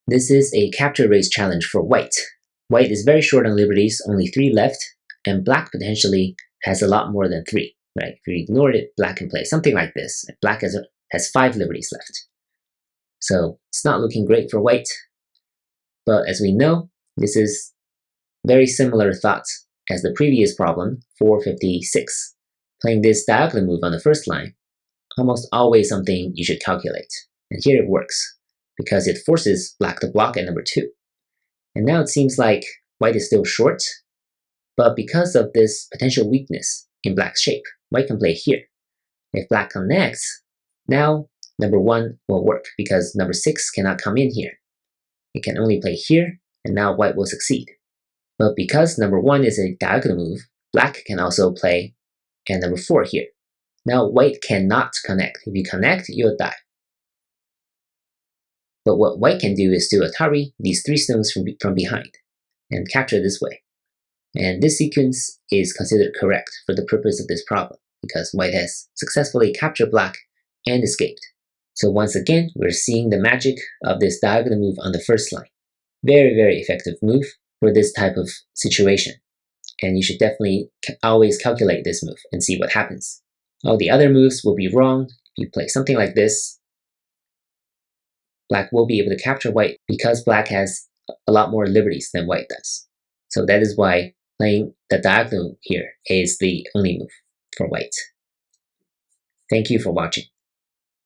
This is a capture race challenge for white. White is very short on liberties, only 3 left, and black potentially has a lot more than 3, right? If you ignored it, black can play something like this. Black has 5 liberties left. So it's not looking great for white, but as we know, this is very similar thoughts as the previous problem, 456. Playing this diagonal move on the first line, almost always something you should calculate. And here it works, because it forces black to block at number 2. And now it seems like white is still short, but because of this potential weakness in black's shape, white can play here. If black connects, now number 1 will work, because number 6 cannot come in here. It can only play here, and now white will succeed. But because number 1 is a diagonal move, black can also play and number 4 here. Now white cannot connect. If you connect, you'll die. But what white can do is to atari these 3 stones from behind and capture this way. And this sequence is considered correct for the purpose of this problem, because white has successfully captured black and escaped. So once again, we're seeing the magic of this diagonal move on the first line. Very, very effective move for this type of situation. And you should definitely always calculate this move and see what happens. All the other moves will be wrong. If you play something like this, black will be able to capture white because black has a lot more liberties than white does. So that is why playing the diagonal here is the only move for white. Thank you for watching.